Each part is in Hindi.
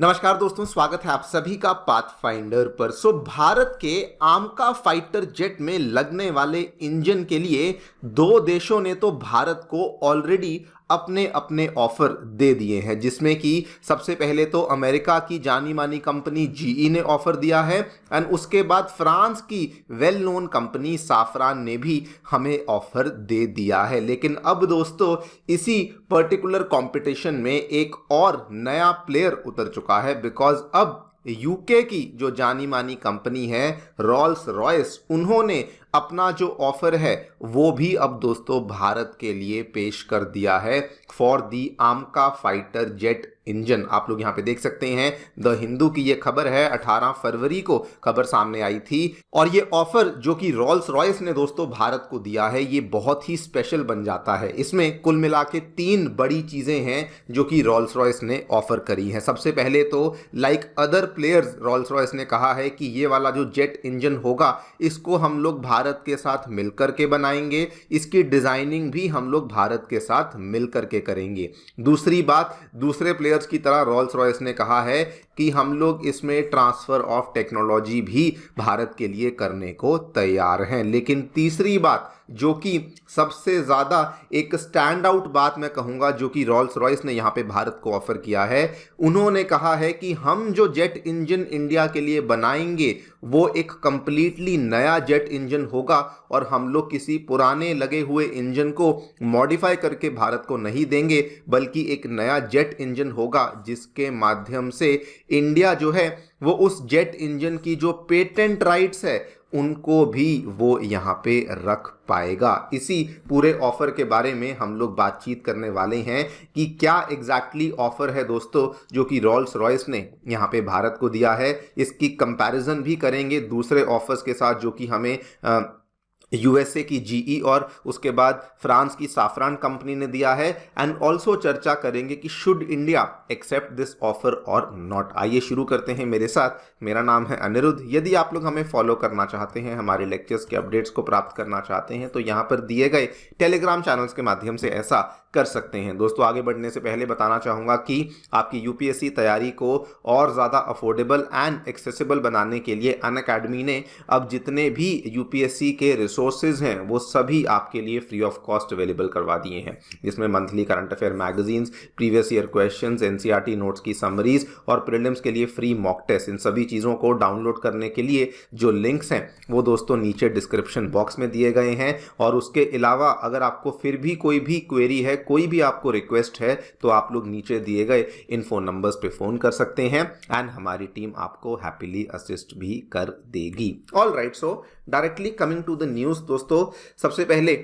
नमस्कार दोस्तों, स्वागत है आप सभी का पाथफाइंडर पर। भारत के आमका फाइटर जेट में लगने वाले इंजन के लिए दो देशों ने तो भारत को ऑलरेडी अपने अपने ऑफर दे दिए हैं, जिसमें कि सबसे पहले तो अमेरिका की जानी मानी कंपनी जीई ने ऑफर दिया है एंड उसके बाद फ्रांस की वेल नोन कंपनी साफरान ने भी हमें ऑफर दे दिया है। लेकिन अब दोस्तों इसी पर्टिकुलर कंपटीशन में एक और नया प्लेयर उतर चुका है, बिकॉज अब यूके की जो जानी मानी कंपनी है रॉल्स रॉयस, उन्होंने अपना जो ऑफर है वो भी अब दोस्तों भारत के लिए पेश कर दिया है फॉर दी आमका फाइटर जेट इंजन। आप लोग यहाँ पे देख सकते हैं, द हिंदू की ये खबर है, 18 फरवरी को खबर सामने आई थी। और ये ऑफर जो कि रॉल्स रॉयस ने दोस्तों भारत को दिया है, ये बहुत ही स्पेशल बन जाता है। इसमें कुल मिला के 3 बड़ी चीजें हैं जो कि रॉल्स रॉयस ने ऑफर करी हैं। सबसे पहले तो like other players, Rolls Royce ने कहा है कि ये वाला जो जेट इंजन होगा इसको हम लोग भारत के साथ मिलकर के बनाएंगे, इसकी डिजाइनिंग भी हम लोग भारत के साथ मिलकर के करेंगे। दूसरी बात, दूसरे प्लेयर्स की तरह रॉल्स रॉयस ने कहा है कि हम लोग इसमें ट्रांसफर ऑफ टेक्नोलॉजी भी भारत के लिए करने को तैयार हैं। लेकिन तीसरी बात जो कि सबसे ज्यादा एक स्टैंड आउट बात मैं कहूंगा जो कि रॉल्स रॉयस ने यहां पे भारत को ऑफर किया है, उन्होंने कहा है कि हम जो जेट इंजन इंडिया के लिए बनाएंगे वो एक कंप्लीटली नया जेट इंजन होगा और हम लोग किसी पुराने लगे हुए इंजन को मॉडिफाई करके भारत को नहीं देंगे, बल्कि एक नया जेट इंजन होगा जिसके माध्यम से इंडिया जो है वो उस जेट इंजन की जो पेटेंट राइट्स है उनको भी वो यहाँ पे रख पाएगा। इसी पूरे ऑफर के बारे में हम लोग बातचीत करने वाले हैं कि क्या एग्जैक्टली ऑफर है दोस्तों जो कि रॉल्स रॉयस ने यहाँ पे भारत को दिया है। इसकी कंपैरिजन भी करेंगे दूसरे ऑफर्स के साथ जो कि हमें यूएसए की जीई और उसके बाद फ्रांस की साफरान कंपनी ने दिया है, एंड ऑल्सो चर्चा करेंगे कि should India accept this offer और नॉट। आइए शुरू करते हैं मेरे साथ। मेरा नाम है अनिरुद्ध। यदि आप लोग हमें फॉलो करना चाहते हैं, हमारे लेक्चर्स के अपडेट्स को प्राप्त करना चाहते हैं, तो यहाँ पर दिए गए टेलीग्राम चैनल्स के माध्यम से ऐसा कर सकते हैं। दोस्तों आगे बढ़ने से पहले बताना चाहूँगा कि आपकी यूपीएससी तैयारी को और ज़्यादा अफोर्डेबल एंड एक्सेसिबल बनाने के लिए अनअकैडमी ने अब जितने भी यूपीएससी के रिसोर्सेज हैं वो सभी आपके लिए फ्री ऑफ कॉस्ट अवेलेबल करवा दिए हैं, जिसमें monthly current affair magazines, previous year questions, NCERT notes की समरीज और प्रीलिम्स के लिए फ्री मॉक टेस्ट। इन सभी चीज़ों को डाउनलोड करने के लिए जो लिंक्स हैं वो दोस्तों नीचे डिस्क्रिप्शन बॉक्स में दिए गए हैं। और उसके अलावा अगर आपको फिर भी कोई भी क्वेरी है, कोई भी आपको रिक्वेस्ट है, तो आप लोग नीचे दिए गए इन फोन नंबर्स पे फोन कर सकते हैं एंड हमारी टीम आपको हैप्पीली असिस्ट भी कर देगी। All right, so directly coming to the news दोस्तों, सबसे पहले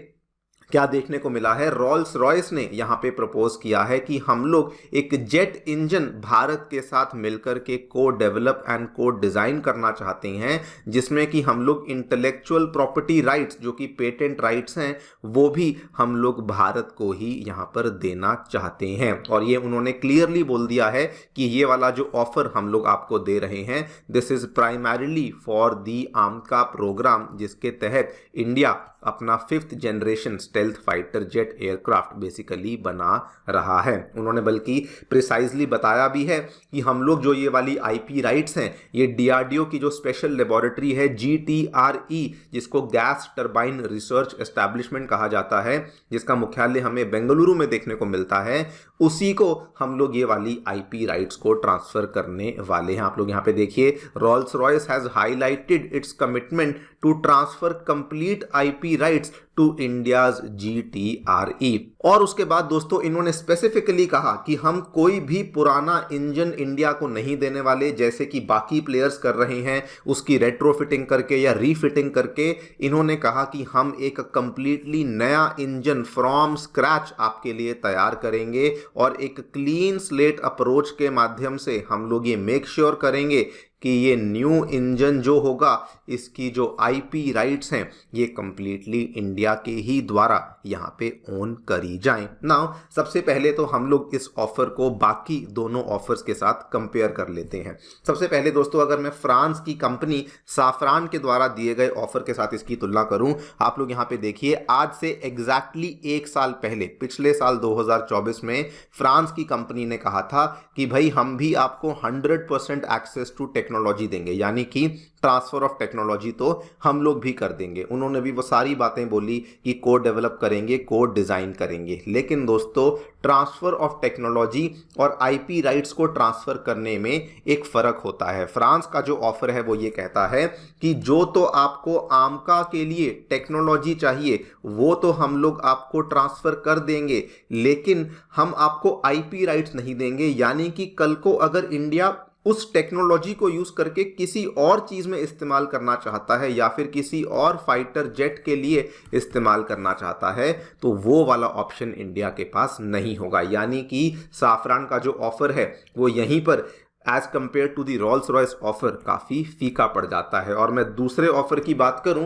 क्या देखने को मिला है, रॉल्स रॉयस ने यहाँ पे प्रपोज किया है कि हम लोग एक जेट इंजन भारत के साथ मिलकर के को डेवलप एंड को डिजाइन करना चाहते हैं, जिसमें कि हम लोग इंटेलेक्चुअल प्रॉपर्टी राइट्स जो कि पेटेंट राइट्स हैं वो भी हम लोग भारत को ही यहाँ पर देना चाहते हैं। और ये उन्होंने क्लियरली बोल दिया है कि ये वाला जो ऑफर हम लोग आपको दे रहे हैं, this is primarily for the आमका प्रोग्राम, जिसके तहत इंडिया अपना 5th generation stealth fighter jet aircraft basically बना रहा है। उन्होंने बल्कि प्रिसाइजली बताया भी है कि हम लोग जो ये वाली आईपी राइट्स हैं ये डीआरडीओ की जो स्पेशल लेबोरेटरी है जीटीआरई, जिसको गैस टरबाइन रिसर्च एस्टैब्लिशमेंट कहा जाता है, जिसका मुख्यालय हमें बेंगलुरु में देखने को मिलता है, उसी को हम लोग ये वाली आईपी राइट्स को ट्रांसफर करने वाले हैं। आप लोग यहाँ पे देखिए, Rolls Royce has highlighted its commitment to transfer complete IP rights to India's GTRE. और उसके बाद दोस्तों इन्होंने स्पेसिफिकली कहा कि हम कोई भी पुराना इंजन इंडिया को नहीं देने वाले, जैसे कि बाकी प्लेयर्स कर रहे हैं उसकी रेट्रोफिटिंग करके या रीफिटिंग करके। इन्होंने कहा कि हम एक कंप्लीटली नया इंजन फ्रॉम स्क्रैच आपके लिए तैयार करेंगे और एक क्लीन स्लेट अप्रोच के माध्यम से हम लोग ये मेक श्योर करेंगे कि ये न्यू इंजन जो होगा इसकी जो आईपी राइट्स हैं ये कंप्लीटली इंडिया के ही द्वारा यहाँ पे ओन करी जाएं। नाउ सबसे पहले तो हम लोग इस ऑफर को बाकी दोनों ऑफर्स के साथ कंपेयर कर लेते हैं। सबसे पहले दोस्तों अगर मैं फ्रांस की कंपनी साफरान के द्वारा दिए गए ऑफर के साथ इसकी तुलना करूं, आप लोग यहाँ पे देखिए आज से एग्जैक्टली एक साल पहले पिछले साल 2024 में फ्रांस की कंपनी ने कहा था कि भाई हम भी आपको 100% एक्सेस टू टेक्नोलॉजी देंगे, यानी कि ट्रांसफर ऑफ टेक्नोलॉजी तो हम लोग भी कर देंगे। उन्होंने भी वो सारी बातें बोली कि कोड डेवलप करेंगे, कोड डिजाइन करेंगे, लेकिन दोस्तों ट्रांसफर ऑफ टेक्नोलॉजी और आईपी राइट्स को ट्रांसफर करने में एक फर्क होता है। फ्रांस का जो ऑफर है वो ये कहता है कि जो तो आपको आमका के लिए टेक्नोलॉजी चाहिए वो तो हम लोग आपको ट्रांसफर कर देंगे, लेकिन हम आपको आईपी राइट्स नहीं देंगे। यानी कि कल को अगर इंडिया उस टेक्नोलॉजी को यूज करके किसी और चीज में इस्तेमाल करना चाहता है या फिर किसी और फाइटर जेट के लिए इस्तेमाल करना चाहता है तो वो वाला ऑप्शन इंडिया के पास नहीं होगा। यानी कि साफरान का जो ऑफर है वो यहीं पर as compared to the Rolls Royce offer काफी फीका पड़ जाता है। और मैं दूसरे ऑफर की बात करूं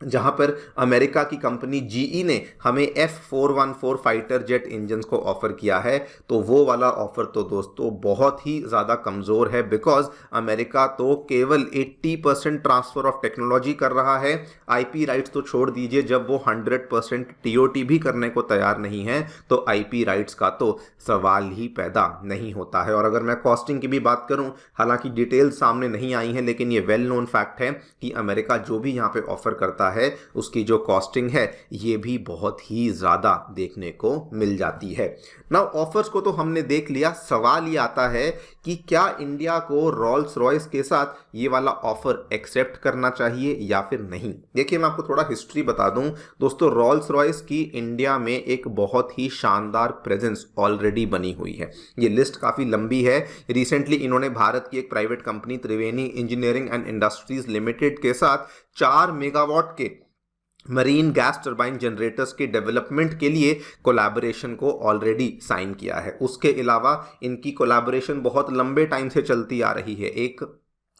जहां पर अमेरिका की कंपनी जीई ने हमें F414 फाइटर जेट इंजन्स को ऑफर किया है, तो वो वाला ऑफर तो दोस्तों बहुत ही ज़्यादा कमज़ोर है, बिकॉज अमेरिका तो केवल 80% ट्रांसफ़र ऑफ टेक्नोलॉजी कर रहा है। आईपी राइट्स तो छोड़ दीजिए, जब वो 100% टीओटी भी करने को तैयार नहीं है तो आईपी राइट्स का तो सवाल ही पैदा नहीं होता है। और अगर मैं कॉस्टिंग की भी बात करूं, हालांकि डिटेल्स सामने नहीं आई हैं, लेकिन ये वेल नोन फैक्ट है कि अमेरिका जो भी यहाँ पे ऑफर करता है उसकी जो कॉस्टिंग है ये भी बहुत ही ज़्यादा देखने को मिल जाती है। नाउ ऑफर्स को तो हमने देख लिया, सवाल ये आता है कि क्या इंडिया को रॉल्स रॉयस के साथ ये वाला ऑफर एक्सेप्ट करना चाहिए या फिर नहीं। देखिए मैं आपको थोड़ा हिस्ट्री बता दूं दोस्तों, रॉल्स रॉयस की इंडिया में एक बहुत ही शानदार प्रेजेंस ऑलरेडी बनी हुई है। ये लिस्ट काफ़ी लंबी है। रिसेंटली इन्होंने भारत की एक private company Triveni engineering and industries limited के साथ 4 मेगावाट के मरीन गैस टरबाइन जनरेटर्स के डेवलपमेंट के लिए कोलैबोरेशन को ऑलरेडी साइन किया है। उसके अलावा इनकी कोलैबोरेशन बहुत लंबे टाइम से चलती आ रही है। एक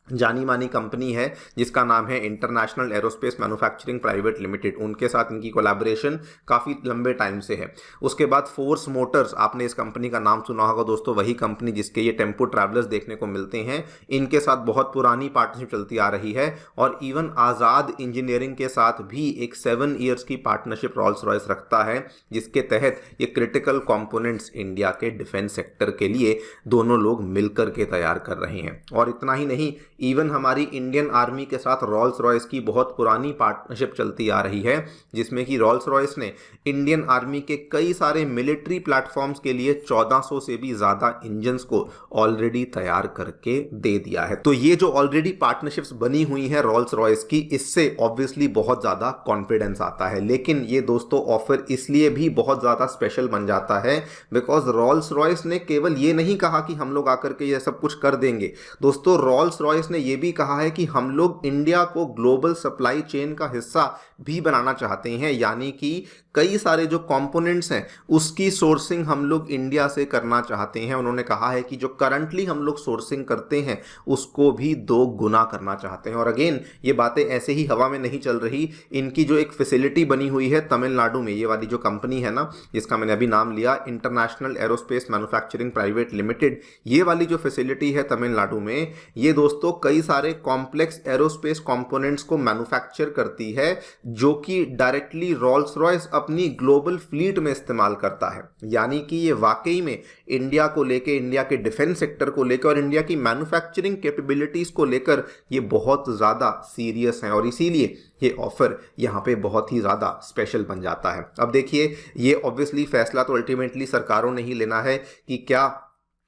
जानी मानी कंपनी है जिसका नाम है international aerospace manufacturing private limited, उनके साथ इनकी कोलैबोरेशन काफ़ी लंबे टाइम से है। उसके बाद फोर्स मोटर्स, आपने इस कंपनी का नाम सुना होगा दोस्तों, वही कंपनी जिसके ये टेम्पो ट्रैवलर्स देखने को मिलते हैं, इनके साथ बहुत पुरानी पार्टनरशिप चलती आ रही है। और इवन आज़ाद इंजीनियरिंग के साथ भी एक 7 ईयर्स की पार्टनरशिप रॉल्स रॉयस रखता है, जिसके तहत ये क्रिटिकल कंपोनेंट्स इंडिया के डिफेंस सेक्टर के लिए दोनों लोग मिलकर के तैयार कर रहे हैं। और इतना ही नहीं, इवन हमारी इंडियन आर्मी के साथ रॉल्स रॉयस की बहुत पुरानी पार्टनरशिप चलती आ रही है, जिसमें कि रॉल्स रॉयस ने इंडियन आर्मी के कई सारे मिलिट्री प्लेटफॉर्म्स के लिए 1400 से भी ज़्यादा इंजन्स को ऑलरेडी तैयार करके दे दिया है। तो ये जो ऑलरेडी पार्टनरशिप्स बनी हुई हैं रॉल्स रॉयस की, इससे ऑब्वियसली बहुत ज़्यादा कॉन्फिडेंस आता है। लेकिन ये दोस्तों ऑफर इसलिए भी बहुत ज़्यादा स्पेशल बन जाता है बिकॉज रॉल्स रॉयस ने केवल ये नहीं कहा कि हम लोग आकर के ये सब कुछ कर देंगे। दोस्तों रॉल्स रॉयस ने यह भी कहा है कि हम लोग इंडिया को ग्लोबल सप्लाई चेन का हिस्सा भी बनाना चाहते हैं, यानी कि कई सारे जो कंपोनेंट्स हैं उसकी सोर्सिंग हम लोग इंडिया से करना चाहते हैं। उन्होंने कहा है कि जो करंटली हम लोग सोर्सिंग करते हैं उसको भी 2 गुना करना चाहते हैं। और अगेन ये बातें ऐसे ही हवा में नहीं चल रही, इनकी जो एक फैसिलिटी बनी हुई है तमिलनाडु में, ये वाली जो कंपनी है ना जिसका मैंने अभी नाम लिया international aerospace manufacturing private limited, ये वाली जो फैसिलिटी है तमिलनाडु में, ये दोस्तों कई सारे कॉम्प्लेक्स एरोस्पेस कंपोनेंट्स को मैन्युफैक्चर करती है जो कि डायरेक्टली रॉल्स रॉयस अपनी ग्लोबल फ्लीट में इस्तेमाल करता है। यानी कि ये वाकई में इंडिया को लेके, इंडिया के डिफेंस सेक्टर को लेकर और इंडिया की मैन्युफैक्चरिंग कैपेबिलिटीज को लेकर ये बहुत ज़्यादा सीरियस हैं, और इसीलिए ये ऑफर यहाँ पे बहुत ही ज़्यादा स्पेशल बन जाता है। अब देखिए ये ऑब्वियसली फैसला तो अल्टीमेटली सरकारों ने ही लेना है कि क्या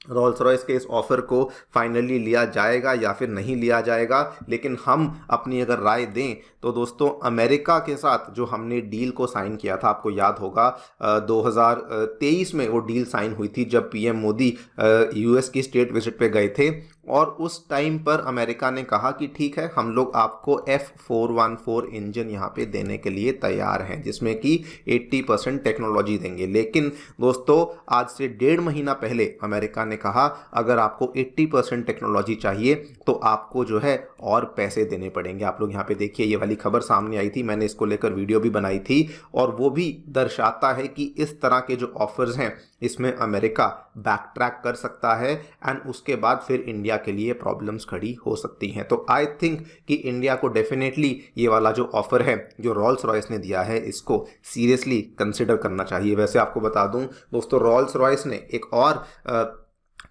रॉल्स रॉयस के इस ऑफर को फाइनली लिया जाएगा या फिर नहीं लिया जाएगा। लेकिन हम अपनी अगर राय दें तो दोस्तों अमेरिका के साथ जो हमने डील को साइन किया था, आपको याद होगा 2023 में वो डील साइन हुई थी जब पीएम मोदी यूएस की स्टेट विजिट पे गए थे। और उस टाइम पर अमेरिका ने कहा कि ठीक है, हम लोग आपको F414 इंजन यहाँ पे देने के लिए तैयार हैं, जिसमें कि 80% टेक्नोलॉजी देंगे। लेकिन दोस्तों, आज से 1.5 महीना पहले अमेरिका ने कहा अगर आपको 80% टेक्नोलॉजी चाहिए तो आपको जो है और पैसे देने पड़ेंगे। आप लोग यहाँ पे देखिए, ये वाली खबर सामने आई थी, मैंने इसको लेकर वीडियो भी बनाई थी, और वो भी दर्शाता है कि इस तरह के जो ऑफर्स हैं इसमें अमेरिका बैक ट्रैक कर सकता है एंड उसके बाद फिर इंडिया के लिए प्रॉब्लम्स खड़ी हो सकती हैं। तो आई थिंक कि इंडिया को डेफिनेटली ये वाला जो ऑफर है जो रॉल्स रॉयस ने दिया है इसको सीरियसली कंसिडर करना चाहिए। वैसे आपको बता दूं दोस्तों, रॉल्स रॉयस ने एक और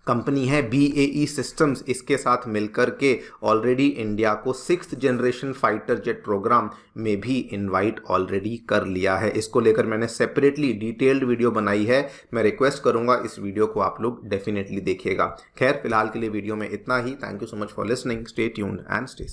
कंपनी है BAE सिस्टम्स, इसके साथ मिलकर के ऑलरेडी इंडिया को 6th generation fighter jet programme में भी इनवाइट ऑलरेडी कर लिया है। इसको लेकर मैंने सेपरेटली डिटेल्ड वीडियो बनाई है, मैं रिक्वेस्ट करूंगा इस वीडियो को आप लोग डेफिनेटली देखिएगा। खैर, फिलहाल के लिए वीडियो में इतना ही। Thank you so much for listening, stay tuned and stay safe.